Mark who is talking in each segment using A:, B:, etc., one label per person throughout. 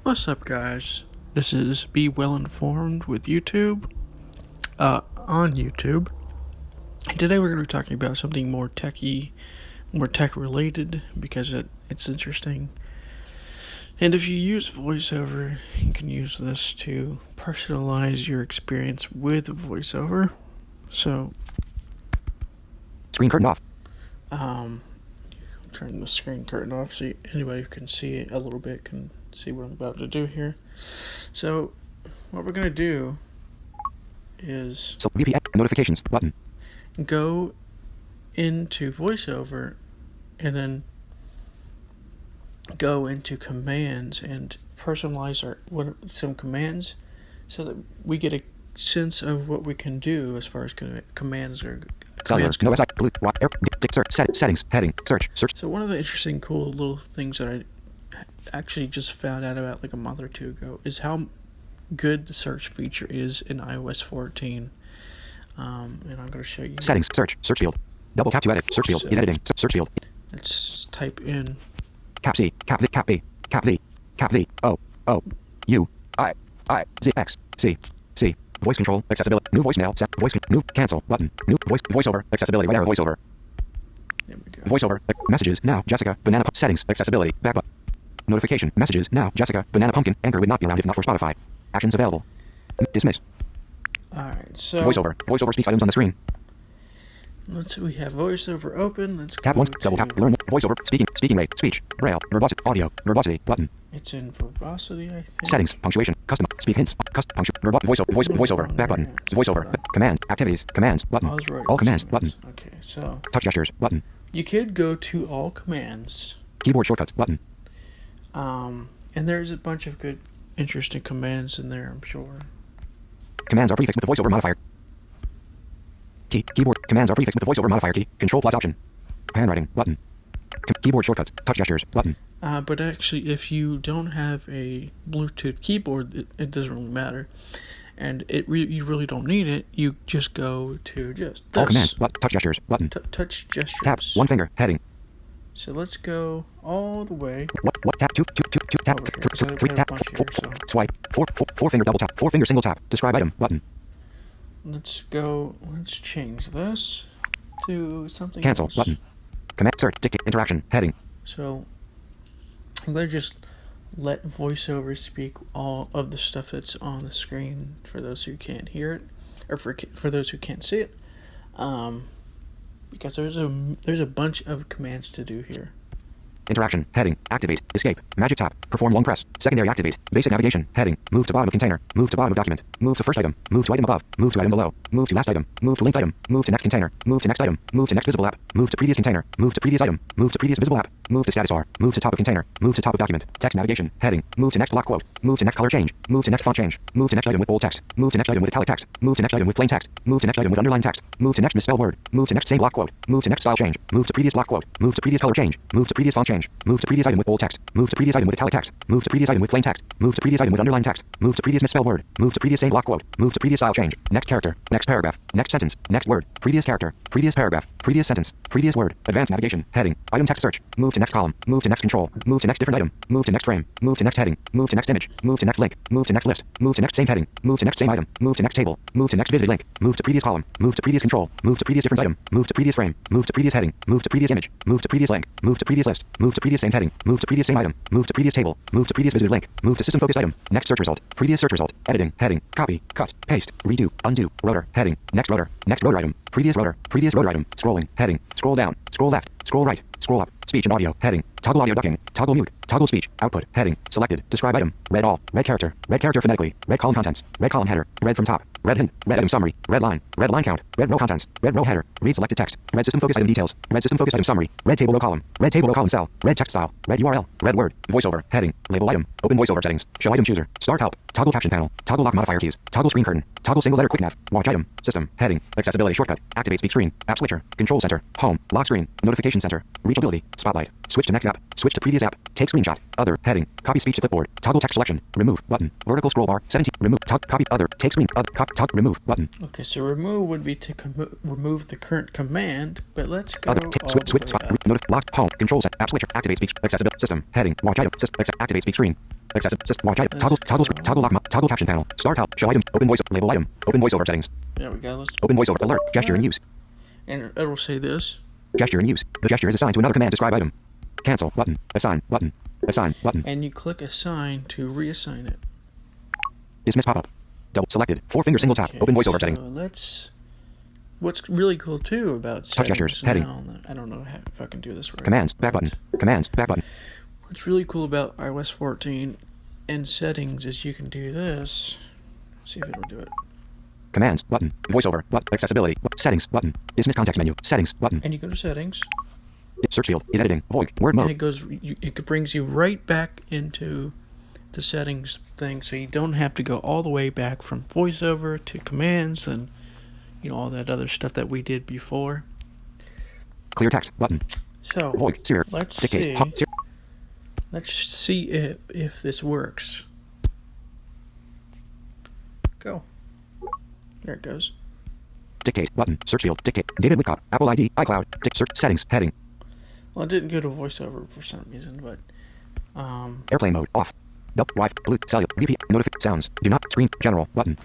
A: What's up, guys? This is Be Well Informed with YouTube, on YouTube. And today we're going to be talking about something more techy, more tech related, because it's interesting. And if you use voiceover, you can use this to personalize your experience with voiceover. So,
B: Screen curtain off.
A: turn the screen curtain off so anybody who can see it a little bit can see what I'm about to do here. So, what we're going to do is
B: VPN notifications button.
A: go into voiceover and then go into commands and personalize some commands so that we get a sense of what we can do as far as commands are.
B: Cellular, no website, blue, air, search, settings, heading, search.
A: So one of the interesting, cool little things that I actually just found out about like a month or two ago is how good the search feature is in iOS 14. And I'm going to show you.
B: Settings, search field. Double tap to edit. Search field is editing. Search field.
A: Let's type in
B: Cap C, Cap V, Cap V, Cap V, Cap V, O, U, I, Z, X, C, C. Voice control, accessibility, new voicemail, new cancel button, new voiceover, accessibility, right arrow voiceover.
A: There we go.
B: Voiceover, messages, now, Jessica, banana, settings, accessibility, back button. Notification, messages, now, Jessica, banana pumpkin, Anchor would not be around if not for Spotify. Actions available. Dismiss.
A: Alright, so
B: Voiceover speaks items on the screen.
A: we have voiceover open. Let's
B: Tap
A: go
B: once,
A: to,
B: double tap, learn, voiceover, speaking rate, speech, braille, verbosity, audio, verbosity, button.
A: It's in verbosity, I think.
B: Settings, punctuation, custom, speak hints, voiceover, back button, voiceover, commands, activities, commands, button,
A: I was right,
B: all commands, button,
A: Okay, so
B: touch gestures, button,
A: you could go to all commands.
B: keyboard shortcuts, button,
A: And there's a bunch of good, interesting commands in there, I'm sure.
B: commands are prefixed with the voiceover modifier. Keyboard commands are prefixed with the voiceover modifier key, control plus option, handwriting, button, keyboard shortcuts, touch gestures, button.
A: But actually, if you don't have a Bluetooth keyboard, it doesn't really matter. And you really don't need it. You just go to just this.
B: All commands, touch gestures, button.
A: Touch gestures.
B: Tap, one finger, heading.
A: So let's go all the way.
B: What tap, two, tap, three, tap, four, swipe, four finger double tap, four finger single tap, describe item, button.
A: Let's change this to something
B: Cancel,
A: else.
B: button. Command, search, dictate, interaction, heading.
A: So I'm going to just let voiceover speak all of the stuff that's on the screen for those who can't hear it, or for those who can't see it, because there's a bunch of commands to do here.
B: Interaction, heading, activate, escape, magic tap, perform long press, secondary activate, basic navigation, heading, move to bottom of container, move to bottom of document, move to first item, move to item above, move to item below, move to last item, move to linked item, move to next container, move to next item, move to next visible app, move to previous container, move to previous item, move to previous visible app, move to status bar, move to top of container, move to top of document, text navigation, heading, move to next block quote, move to next color change, move to next font change, move to next item with bold text, move to next item with italic text, move to next item with plain text, move to next item with underlined text, move to next misspelled word, move to next same block quote, move to next style change, move to previous block quote, move to previous color change, move to previous font change, move to previous item with bold text, move to previous item with italic text, move to previous item with plain text, move to previous item with underlined text, move to previous misspelled word, move to previous same block quote, move to previous style change, next character, next paragraph, next sentence, next word, previous character, previous paragraph, previous sentence, previous word, advanced navigation, heading, item text search, move to next column, move to next control, move to next different item, move to next frame, move to next heading, move to next image, move to next link, move to next list, move to next same heading, move to next same item, move to next table, move to next visited link, move to previous column, move to previous control, move to previous different item, move to previous frame, move to previous heading, move to previous image, move to previous link, move to previous list, move to previous same heading, move to previous same item, move to previous table, move to previous visited link, move to system focused item, next search result, previous search result, editing, heading, copy, cut, paste, redo, undo, rotor, heading, next rotor item, previous rotor item, scrolling, heading, scroll down, scroll left, scroll right, scroll up, speech and audio, heading, toggle audio ducking, toggle mute, toggle speech, output, heading, selected, describe item, red all, red character phonetically, red column contents, red column header, red from top, red hint, red item summary, red line count, red row contents, red row header, read selected text, red system focus item details, red system focus item summary, red table row column cell, red text style, red URL, red word, voiceover, heading, label item, open voiceover settings, show item chooser, start help, toggle caption panel, toggle lock modifier keys, toggle screen curtain, toggle single letter quick nav, watch item, system, heading, accessibility shortcut, activate speak screen, app switcher, control center, home, lock screen, notification center, reachability, spotlight, switch to next app, switch to previous app, take screenshot, other, heading, copy speech to clipboard, toggle text selection, remove, button, vertical scroll bar, 17, remove, copy, other, take screen, remove, button.
A: Okay, so remove would be to remove the current command, but let's go
B: Other, switch, spot, lock, home, control center, app switcher, activate speech, accessibility, system, heading, watch item, activate speak screen. Accessible. Watch item. Toggle lock. Toggle caption panel. Start help. Show item. Open voice. Label item. Open voiceover settings.
A: There we go. Let's
B: Open voiceover. Alert. Gesture in use.
A: and it'll say this.
B: Gesture in use. The gesture is assigned to another command. Describe item. Cancel button. Assign button. Assign button.
A: And you click assign to reassign it.
B: Dismiss pop-up. Double selected. 4-finger single tap. Open voiceover setting.
A: Let's. What's really cool too about
B: Touch gestures.
A: now,
B: Heading.
A: I don't know if I can do this right.
B: Commands. Back button. Commands. Back button.
A: What's really cool about iOS 14 and settings is you can do this. Let's see if it'll do it.
B: Commands button. Voiceover button. Accessibility settings button. Dismiss context menu. Settings button.
A: And you go to settings.
B: Search field is editing. Void. Word mode.
A: And it goes. It brings you right back into the settings thing, so you don't have to go all the way back from voiceover to commands and all that other stuff that we did before.
B: Clear text button.
A: So
B: void. Sear.
A: Let's
B: Dictate.
A: see. Let's see if this works. Go. There it goes.
B: Dictate button. Search field. Dictate. David Whitcott. Apple ID. iCloud. Search settings. Heading.
A: Well, it didn't go to voiceover for some reason, but
B: Airplane mode off. Wi-Fi. Bluetooth. Cellular. VPN. Notify. Sounds. Do not. Screen. General button.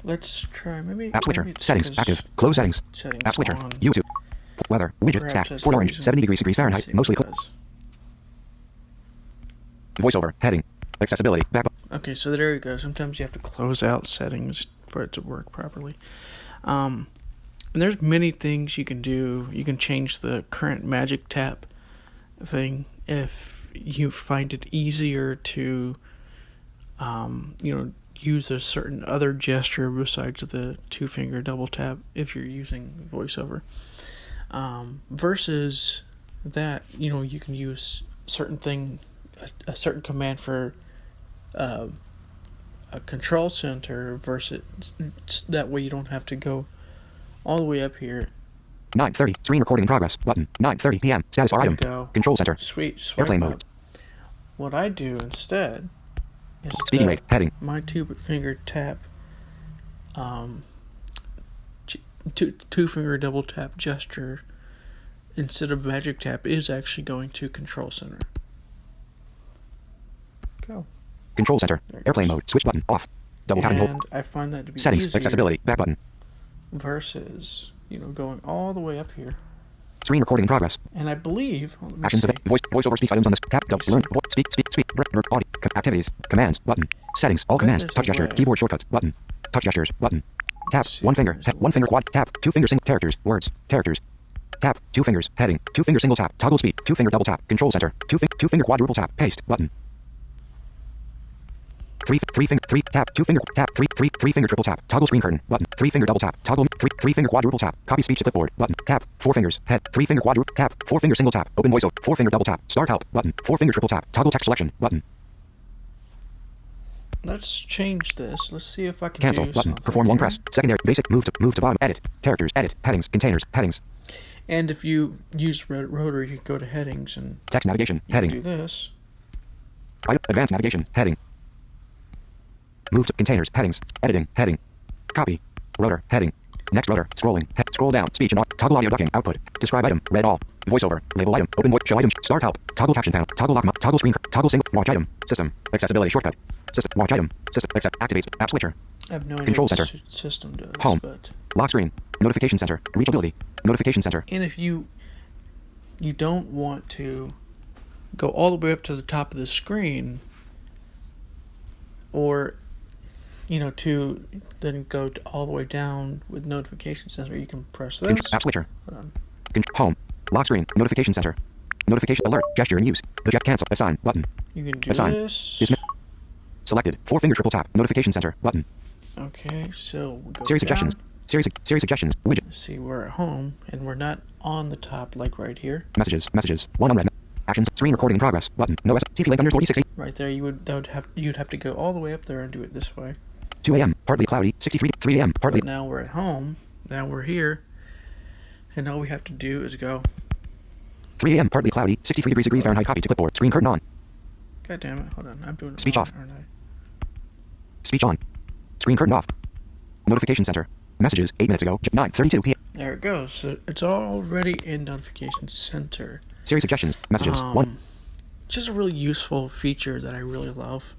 A: let's try maybe.
B: App switcher.
A: Maybe it's
B: Settings.
A: 'cause
B: Active. Close settings.
A: Settings
B: App switcher.
A: on.
B: YouTube. Weather. Widget.
A: Perhaps
B: Stack.
A: that's
B: Fort
A: the
B: Orange.
A: reason.
B: 70 degrees Fahrenheit.
A: Let's see
B: Mostly
A: what
B: clear.
A: it does.
B: Voiceover. Heading. Accessibility. Back.
A: Okay, so there you go. Sometimes you have to close out settings for it to work properly. And there's many things you can do. You can change the current magic tap thing if you find it easier to, use a certain other gesture besides the 2-finger double tap if you're using voiceover. Versus that, you can use a certain command for a control center versus that way you don't have to go all the way up here.
B: 9:30. Screen recording in progress. Button. 9:30 p.m. Status bar
A: There
B: item.
A: you go.
B: Control center.
A: Sweet. Swipe
B: Airplane
A: up.
B: mode.
A: What I do instead is
B: Speaking rate. Heading.
A: my 2-finger tap, two-finger double tap gesture instead of magic tap is actually going to control center. Go.
B: Control center.
A: There it
B: Airplane
A: goes.
B: mode. Switch button. Off. Double tap and hold.
A: And I find that to be
B: Settings.
A: easier
B: Accessibility. Back button.
A: versus going all the way up here.
B: Screen recording in progress.
A: And I believe
B: Actions of voiceover speaks items on this tab. Double learn. Speak. Audio. Activities. Commands. Button. Settings. All commands.
A: there's
B: Touch
A: a
B: gesture.
A: way.
B: Keyboard shortcuts. Button. Touch gestures. Button. Tap.
A: see
B: One
A: if
B: finger.
A: there's a
B: One finger quad. Tap. 2-finger single. Characters. Words. Characters. Tap. 2 fingers. Heading. 2-finger single tap. Toggle speed. 2-finger double tap. Control center. 2-finger quadruple tap. Paste. Button. Three finger tap. 2-finger tap. Three finger triple tap. Toggle screen curtain. Button. 3-finger double tap. Toggle. Three finger quadruple tap. Copy speech to clipboard. Button. Tap. 4 fingers. Head. 3-finger quadruple tap. 4-finger single tap. Open voiceover. 4-finger double tap. Start help. Button. 4-finger triple tap. Toggle text selection. Button.
A: Let's change this. Let's see if I can
B: Cancel.
A: do
B: Button.
A: something
B: Perform long
A: here.
B: press. Secondary. Basic. Move to bottom. Edit. Characters. Edit. Headings. Containers. Headings.
A: And if you use Rotary, you can go to headings and
B: Text navigation.
A: you
B: Heading.
A: can do this.
B: Item. Advanced navigation. Heading. Move to containers. Headings. Editing. Heading. Copy. Rotor. Heading. Next rotor. Scrolling. Scroll down. Speech and toggle audio ducking. Output. Describe item. Read all. Voiceover. Label item. Open voice. Show item. Start help. Toggle caption panel. Toggle lock. Toggle screen. Toggle single. Watch item. System. Accessibility shortcut. System. Watch item. System. Activates. App switcher.
A: I have no idea
B: Control
A: what
B: center.
A: the system does.
B: Home.
A: But
B: Lock screen. Notification center. Reachability. Notification center.
A: and if you don't want to go all the way up to the top of the screen, or to then go all the way down with notification center, you can press this.
B: App switcher.
A: Hold on.
B: Home. Lock screen. Notification center. Notification alert. Gesture in use. The jet cancel. Assign button.
A: You can do
B: Assign.
A: this.
B: Dismiss. Selected. 4-finger triple tap. Notification center button.
A: Okay, so we'll go
B: Siri
A: down.
B: suggestions. Siri suggestions. Widget.
A: See, we're at home and we're not on the top like right here.
B: Messages. One unread. Actions. Screen recording in progress. Button. No S. TP link underscore E60.
A: Right there, you'd have to go all the way up there and do it this way.
B: 2 a.m. Partly cloudy. 63. 3 a.m. Partly.
A: But now we're at home. Now we're here, and all we have to do is go.
B: 3 a.m. Partly cloudy. 63 degrees Fahrenheit. Copy to clipboard. Screen curtain on.
A: God damn it! Hold on, I'm doing it
B: Speech
A: wrong,
B: off.
A: aren't I?
B: Speech on. Screen curtain off. Notification center. Messages 8 minutes ago. 9:32 p.m.
A: There it goes. So it's already in notification center.
B: Siri suggestions. Messages. 1.
A: just a really useful feature that I really love.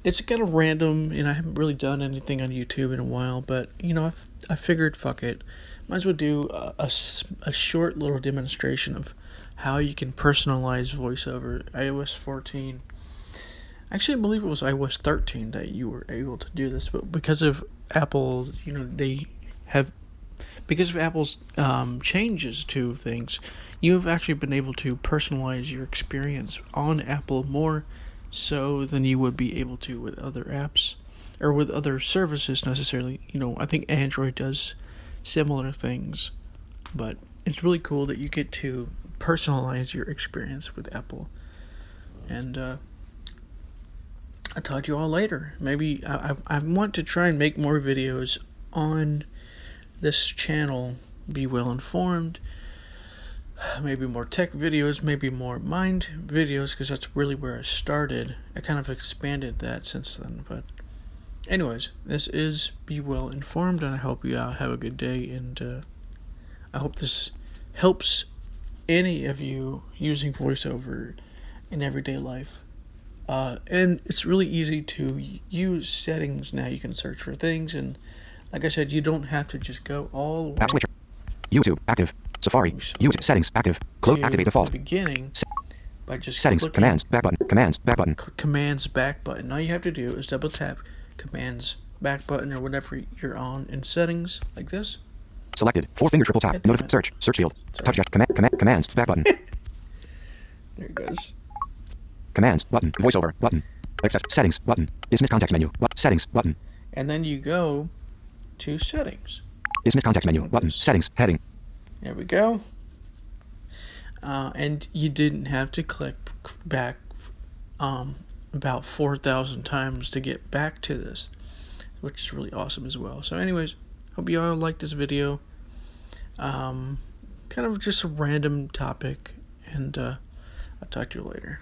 A: It's kind of random, and I haven't really done anything on YouTube in a while, but I figured, fuck it, might as well do a short little demonstration of how you can personalize voiceover iOS 14. Actually, I believe it was iOS 13 that you were able to do this, but because of Apple, because of Apple's changes to things, you've actually been able to personalize your experience on Apple more so than you would be able to with other apps or with other services necessarily. I think Android does similar things, but it's really cool that you get to personalize your experience with Apple. And I'll talk to you all later. Maybe I want to try and make more videos on this channel, Be Well Informed. Maybe more tech videos, maybe more mind videos, because that's really where I started. I kind of expanded that since then. But anyways, this is Be Well Informed, and I hope you have a good day, and I hope this helps any of you using voiceover in everyday life. And it's really easy to use settings now. You can search for things, and like I said, you don't have to just go all the way.
B: App switcher. YouTube active. Safari. YouTube settings active. Close. Activate default.
A: The beginning by just
B: Settings.
A: clicking
B: Commands. Back button. Commands. Back button.
A: Commands back button. All you have to do is double tap Commands back button or whatever you're on in settings like this.
B: Selected. 4-finger triple tap. Search. Search field. Touch dash. Commands. Back button.
A: There it goes.
B: Commands button. Voiceover button. Access settings button. Dismiss context menu. Settings button.
A: And then you go to settings.
B: Dismiss context menu button. Settings heading.
A: There we go. And you didn't have to click back about 4,000 times to get back to this, which is really awesome as well. So anyways, hope you all liked this video. Kind of just a random topic, and I'll talk to you later.